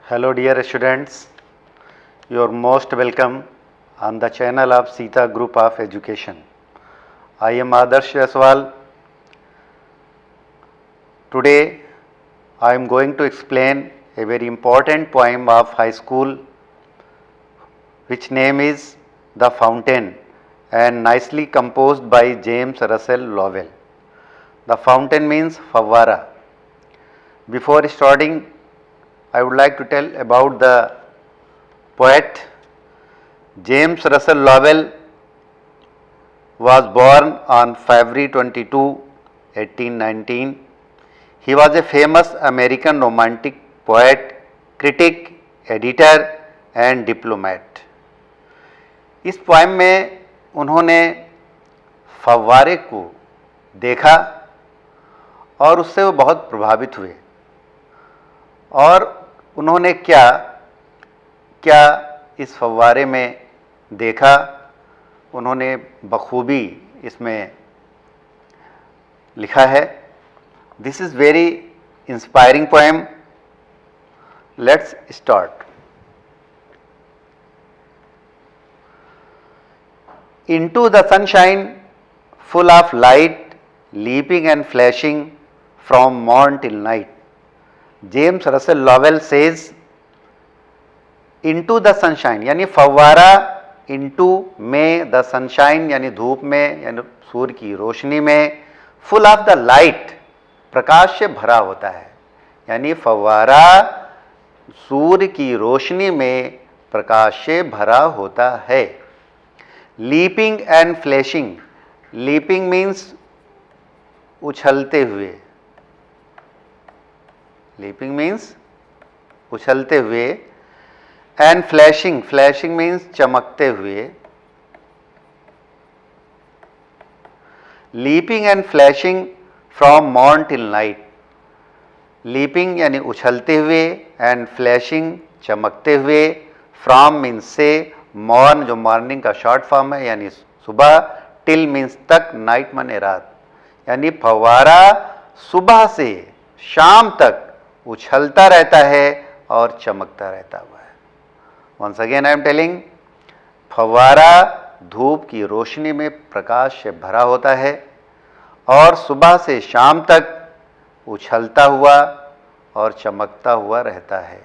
Hello dear students, you are most welcome on the channel of Sita Group of Education. I am Adarsh Jaswal. Today I am going to explain a very important poem of high school which name is The Fountain and nicely composed by James Russell Lowell. The fountain means Fawwara. Before starting, I would like to tell about the poet. James Russell Lowell was born on February 22, 1819. He was a famous American romantic poet, critic, editor and diplomat. इस poem में उन्होंने फव्वारे को देखा और उससे वो बहुत प्रभावित हुए और उन्होंने क्या क्या इस फव्वारे में देखा, उन्होंने बखूबी इसमें लिखा है. This is very inspiring poem. Let's start. Into the sunshine full of light, leaping and flashing from morn till night. James Russell Lowell says, into the sunshine यानी फव्वारा, into में the sunshine यानी धूप में यानी सूर्य की रोशनी में, full of the light प्रकाश से भरा होता है. यानी फव्वारा सूर्य की रोशनी में प्रकाश से भरा होता है. Leaping and flashing. Leaping means उछलते हुए. लीपिंग मीन्स उछलते हुए. And flashing. फ्लैशिंग मीन्स चमकते हुए. Leaping and flashing from morn till night. Leaping यानी उछलते हुए एंड फ्लैशिंग चमकते हुए. फ्रॉम मीन्स से, मॉर्न जो मॉर्निंग का शॉर्ट फॉर्म है यानी सुबह, टिल मीन्स तक, नाइट माने रात. यानी फव्वारा सुबह से शाम तक उछलता रहता है और चमकता रहता हुआ है. Once again I am telling, फव्वारा धूप की रोशनी में प्रकाश से भरा होता है और सुबह से शाम तक उछलता हुआ और चमकता हुआ रहता है.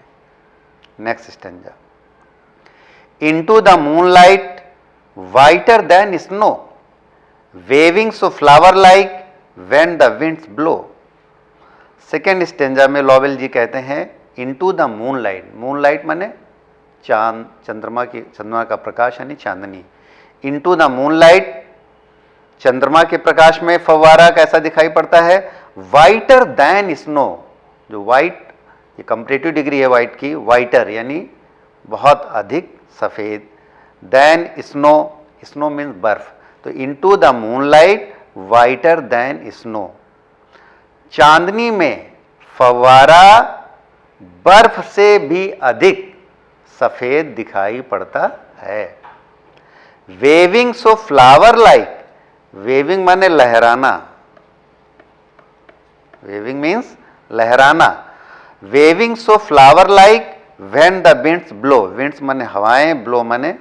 Next stanza. Into the moonlight, whiter than snow, waving so flower-like when the winds blow. Second stanza में लॉवेल जी कहते हैं into the moonlight. moonlight माने चांद, चंद्रमा का प्रकाश यानी चांदनी. into the moonlight, चंद्रमा के प्रकाश में फव्वारा कैसा दिखाई पड़ता है? whiter than snow. जो white, ये कंपैरेटिव डिग्री है white की. whiter यानी बहुत अधिक सफेद. Than snow. स्नो मीन्स बर्फ. तो into the moonlight whiter than snow. चांदनी में फव्वारा बर्फ से भी अधिक सफेद दिखाई पड़ता है. Waving so flower like. Waving माने लहराना. वेविंग मीन्स लहराना. Waving so flower like when the winds blow. winds माने हवाएं, blow माने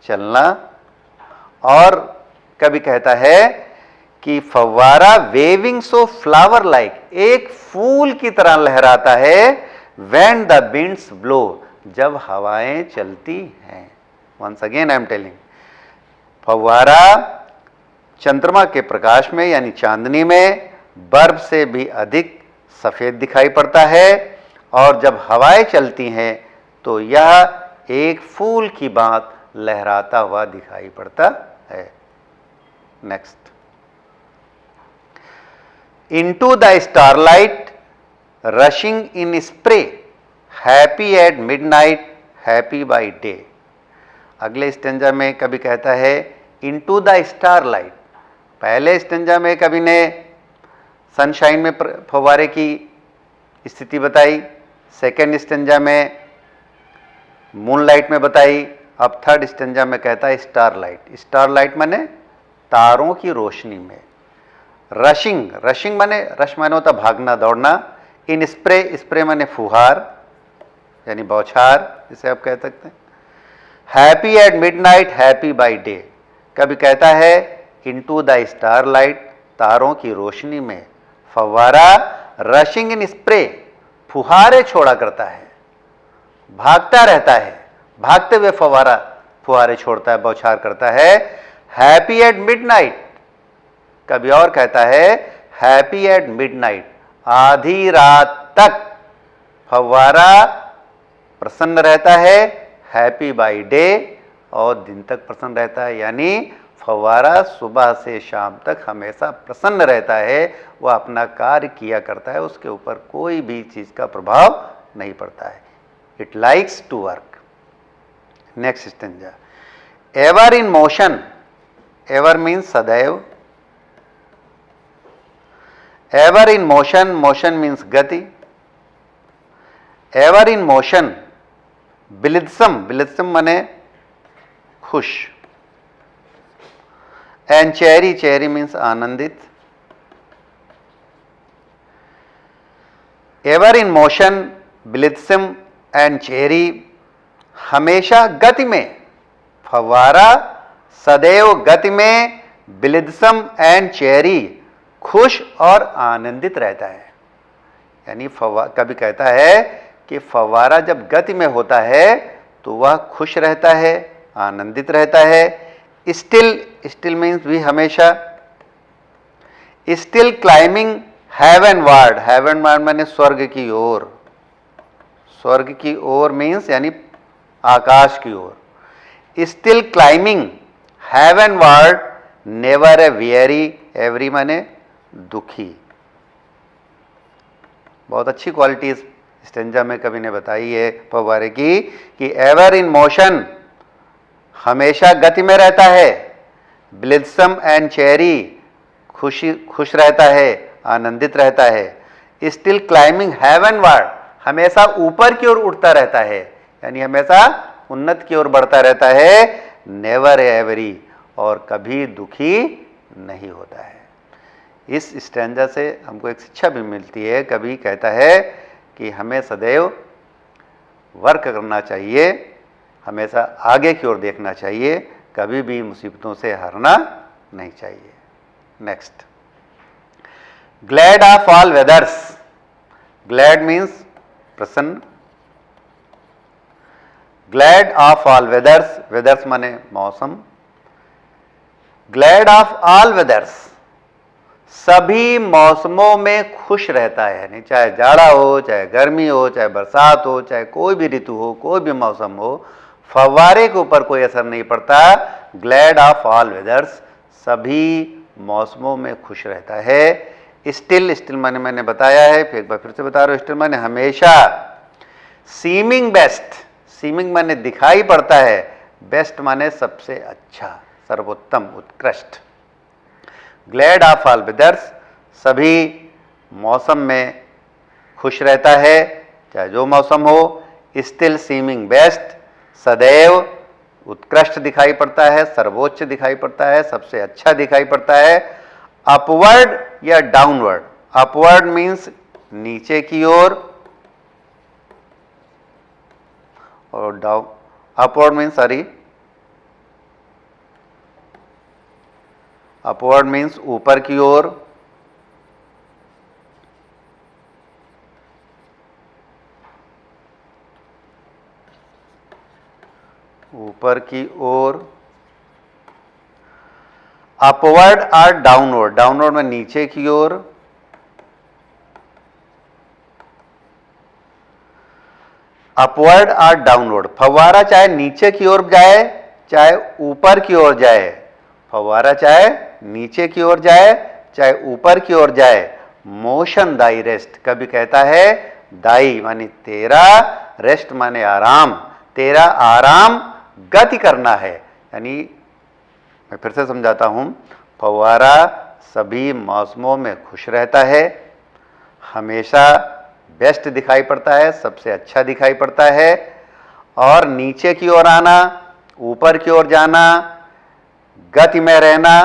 चलना. और कभी कहता है कि फव्वारा वेविंग सो फ्लावर लाइक, एक फूल की तरह लहराता है. when the winds blow, जब हवाएं चलती हैं. once again I am telling, फव्वारा चंद्रमा के प्रकाश में यानी चांदनी में बर्फ से भी अधिक सफेद दिखाई पड़ता है और जब हवाएं चलती हैं तो यह एक फूल की बात लहराता हुआ दिखाई पड़ता है. Next. Into the starlight rushing in spray, happy at midnight, happy by day. अगले स्टेंजा में कभी कहता है इनटू द स्टारलाइट. पहले स्टेंजा में कभी ने सनशाइन में फव्वारे की स्थिति बताई. सेकेंड स्टेंजा में मूनलाइट में बताई. अब थर्ड स्टेंजा में कहता है स्टारलाइट. स्टारलाइट माने तारों की रोशनी में. रशिंग. रशिंग माने, रश माने होता भागना दौड़ना. इन स्प्रे. स्प्रे माने फुहार यानी बौछार जिसे आप कह सकते हैं। Happy at midnight, happy by day, कभी कहता है इनटू द स्टार लाइट, तारों की रोशनी में। फव्वारा रशिंग इन स्प्रे, फुहारे छोड़ा करता है, भागता रहता है, भागते हुए फव्वारा फुहारे छोड़ता है, बौछार करता है। हैप्पी एट मिडनाइट, कभी और कहता है हैप्पी एट मिडनाइट, आधी रात तक फव्वारा प्रसन्न रहता है। हैप्पी बाय डे, और दिन तक प्रसन्न रहता है, यानी फव्वारा सुबह से शाम तक हमेशा प्रसन्न रहता है, वह अपना कार्य किया करता है, उसके ऊपर कोई भी चीज का प्रभाव नहीं पड़ता है। It likes to work. Next stanza, ever in motion, ever means सदैव, ever in motion, motion means गति, ever in motion. Blithesome, blithesome माने खुश, एंड चेरी, चेरी मीन्स आनंदित। Ever in motion, blithesome and cheery, हमेशा गति में, फव्वारा सदैव गति में, बिलित्सम एंड चेरी, खुश और आनंदित रहता है। यानी कभी कहता है कि फव्वारा जब गति में होता है तो वह खुश रहता है, आनंदित रहता है। स्टिल, स्टिल मीन्स भी हमेशा। Still climbing heavenward, heavenward माने स्वर्ग की ओर, स्वर्ग की ओर मीन्स यानी आकाश की ओर। Still climbing heavenward, never aweary, aweary माने दुखी। बहुत अच्छी क्वालिटी इस स्टेंजा में कवि ने बताई है फव्वारे की कि एवर इन मोशन, हमेशा गति में रहता है। ब्लित्सम एंड चेरी, खुश रहता है, आनंदित रहता है। स्टिल क्लाइंबिंग हेवन वार्ड, हमेशा ऊपर की ओर उठता रहता है, यानी हमेशा उन्नत की ओर बढ़ता रहता है। नेवर एवरी, और कभी दुखी नहीं होता है। इस स्टैंजा से हमको एक शिक्षा भी मिलती है। कभी कहता है कि हमें सदैव वर्क करना चाहिए, हमेशा आगे की ओर देखना चाहिए, कभी भी मुसीबतों से हारना नहीं चाहिए। Next, glad of all weathers, glad means प्रसन्न, glad of all weathers, weathers माने मौसम। ग्लैड ऑफ ऑल वेदर्स, सभी मौसमों में खुश रहता है, यानी चाहे जाड़ा हो, चाहे गर्मी हो, चाहे बरसात हो, चाहे कोई भी ऋतु हो, कोई भी मौसम हो, फव्वारे के ऊपर कोई असर नहीं पड़ता। ग्लैड ऑफ ऑल वेदर्स, सभी मौसमों में खुश रहता है। स्टिल, स्टिल माने मैंने बताया है, फिर एक बार फिर से बता रहा हूं, स्टिल माने हमेशा। सीमिंग बेस्ट, सीमिंग माने दिखाई पड़ता है, बेस्ट माने सबसे अच्छा, सर्वोत्तम, उत्कृष्ट। ग्लैड ऑफ ऑल वेदर्स, सभी मौसम में खुश रहता है, चाहे जो मौसम हो। स्टिल सीमिंग बेस्ट, सदैव उत्कृष्ट दिखाई पड़ता है, सर्वोच्च दिखाई पड़ता है, सबसे अच्छा दिखाई पड़ता है। अपवर्ड या डाउनवर्ड, अपवर्ड मीन्स नीचे की ओर, और down, upward means sorry, upward means ऊपर की ओर, ऊपर की ओर। अपवर्ड और डाउनवर्ड, डाउनवर्ड में नीचे की ओर, अपवर्ड और डाउनवर्ड। फव्वारा चाहे नीचे की ओर जाए, चाहे ऊपर की ओर जाए, फव्वारा चाहे नीचे की ओर जाए, चाहे ऊपर की ओर जाए, मोशन दाई रेस्ट, कभी कहता है दाई माने तेरा, रेस्ट माने आराम, तेरा आराम गति करना है। यानी मैं फिर से समझाता हूं, फव्वारा सभी मौसमों में खुश रहता है, हमेशा बेस्ट दिखाई पड़ता है, सबसे अच्छा दिखाई पड़ता है, और नीचे की ओर आना, ऊपर की ओर जाना, गति में रहना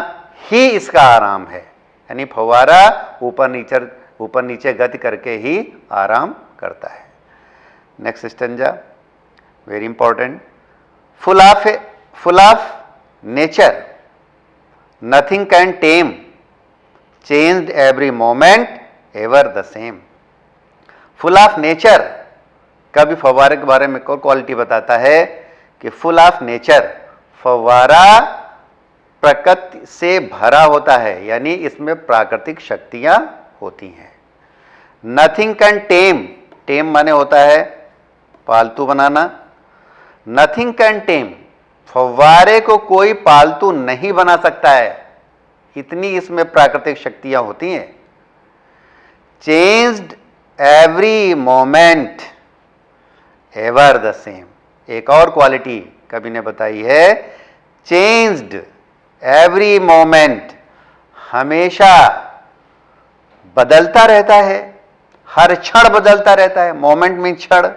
ही इसका आराम है। यानी फव्वारा ऊपर नीचे गति करके ही आराम करता है। Next stanza very important. full of nature, nothing can tame, changed every moment, ever the same. full of nature, कभी फव्वारे के बारे में कोई क्वालिटी बताता है कि फुल ऑफ नेचर, फव्वारा प्रकृति से भरा होता है, यानी इसमें प्राकृतिक शक्तियां होती हैं. नथिंग कैन टेम, टेम माने होता है पालतू बनाना. नथिंग कैन टेम, फव्वारे को कोई पालतू नहीं बना सकता है, इतनी इसमें प्राकृतिक शक्तियां होती हैं. Changed every moment, ever the same. एक और क्वालिटी कवि ने बताई है, चेंज्ड एवरी मोमेंट, हमेशा बदलता रहता है, हर क्षण बदलता रहता है. मोमेंट मीन क्षण,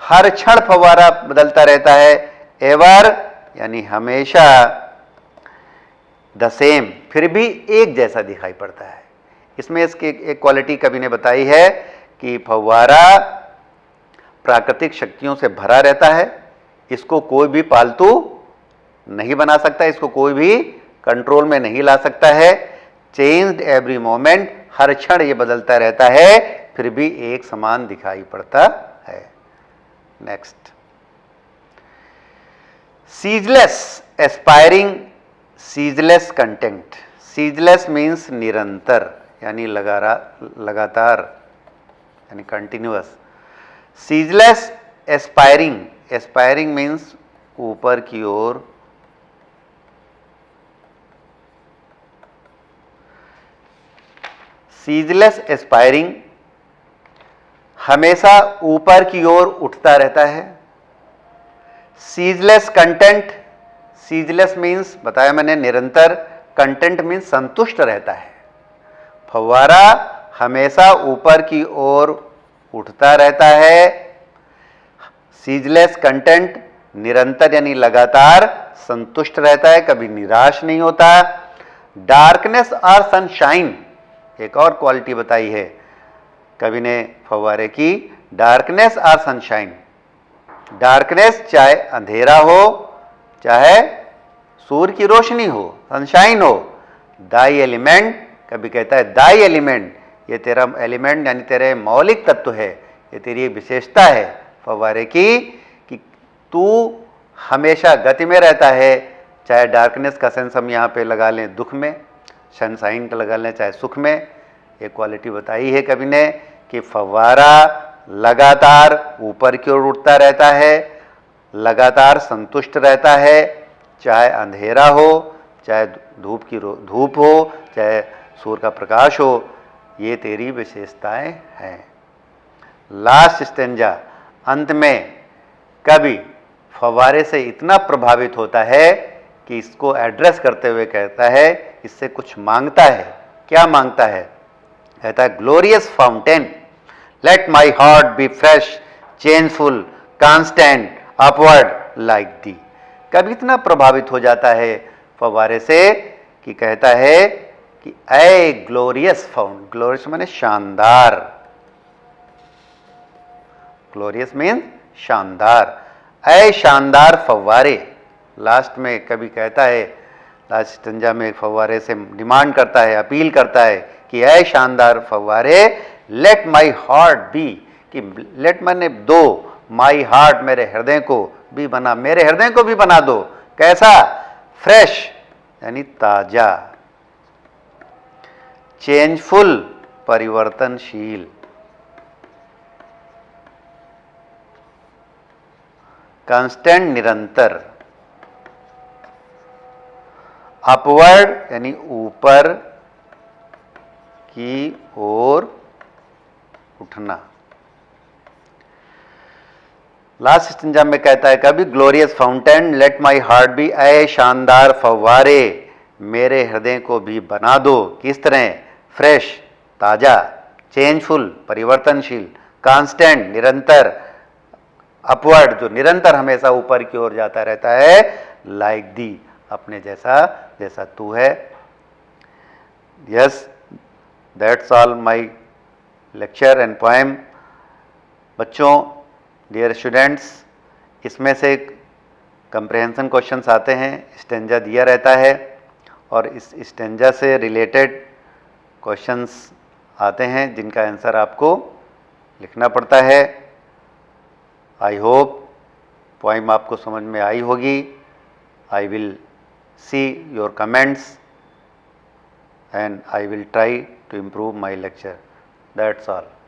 हर क्षण फव्वारा बदलता रहता है. एवर यानी हमेशा, द सेम फिर भी एक जैसा दिखाई पड़ता है. इसमें इसकी एक क्वालिटी कवि ने बताई है कि फव्वारा प्राकृतिक शक्तियों से भरा रहता है, इसको कोई भी पालतू नहीं बना सकता, इसको कोई भी कंट्रोल में नहीं ला सकता है. चेंज्ड एवरी मोमेंट, हर क्षण ये बदलता रहता है, फिर भी एक समान दिखाई पड़ता है. Next, ceaseless aspiring, ceaseless content. Ceaseless means निरंतर, यानी लगातार, यानी continuous. Ceaseless aspiring, aspiring means ऊपर की ओर. सीजलेस एस्पायरिंग, हमेशा ऊपर की ओर उठता रहता है. सीजलेस कंटेंट, सीजलेस मीन्स बताया मैंने निरंतर, कंटेंट मीन्स संतुष्ट रहता है. फव्वारा हमेशा ऊपर की ओर उठता रहता है. सीजलेस कंटेंट, निरंतर यानी लगातार संतुष्ट रहता है, कभी निराश नहीं होता. डार्कनेस और सनशाइन, एक और क्वालिटी बताई है कवि ने फव्वारे की, डार्कनेस और सनशाइन. डार्कनेस चाहे अंधेरा हो, चाहे सूर्य की रोशनी हो, सनशाइन हो. दाई एलिमेंट, कभी कहता है दाई एलिमेंट, ये तेरा एलिमेंट यानी तेरे मौलिक तत्व है, ये तेरी विशेषता है फव्वारे की कि तू हमेशा गति में रहता है. चाहे डार्कनेस का सेंस हम यहाँ पे लगा लें दुख में, सनशाइन का लगा लें चाहे सुख में. एक क्वालिटी बताई है कवि ने कि फव्वारा लगातार ऊपर की ओर उठता रहता है, लगातार संतुष्ट रहता है, चाहे अंधेरा हो, चाहे धूप हो, चाहे सूर्य का प्रकाश हो. ये तेरी विशेषताएं हैं. लास्ट स्टेंजा, अंत में कवि फव्वारे से इतना प्रभावित होता है कि इसको एड्रेस करते हुए कहता है, इससे कुछ मांगता है. क्या मांगता है? कहता है, glorious fountain, let my heart be fresh, changeful, constant, upward like thee. कभी इतना प्रभावित हो जाता है फव्वारे से कि कहता है कि ऐ ग्लोरियस फाउंट, ग्लोरियस माने शानदार, ग्लोरियस मीन शानदार, ऐ शानदार फव्वारे. लास्ट में कभी कहता है, लास्ट स्टेंजा में फव्वारे से डिमांड करता है, अपील करता है कि ऐ शानदार फव्वारे, लेट माई हार्ट बी, कि लेट माने दो, माई हार्ट मेरे हृदय को भी बना, मेरे हृदय को भी बना दो. कैसा? फ्रेश यानी ताजा, चेंजफुल परिवर्तनशील, कांस्टेंट निरंतर, अपवर्ड यानी ऊपर की ओर उठना. लास्ट स्टेंजा में कहता है कभी, glorious fountain, let my heart be, ऐ शानदार फव्वारे, मेरे हृदय को भी बना दो. किस तरह? फ्रेश ताजा, चेंजफुल परिवर्तनशील, कांस्टेंट निरंतर, अपवर्ड जो निरंतर हमेशा ऊपर की ओर जाता रहता है, लाइक दी अपने जैसा, जैसा तू है. Yes, that's all my lecture and poem. बच्चों, डियर स्टूडेंट्स, इसमें से कंप्रहेंशन क्वेश्चंस आते हैं, स्टेंजा दिया रहता है और इस स्टेंजा से रिलेटेड क्वेश्चंस आते हैं जिनका आंसर आपको लिखना पड़ता है। आई होप पोइम आपको समझ में आई होगी। I will see your comments and I will try to improve my lecture. That's all.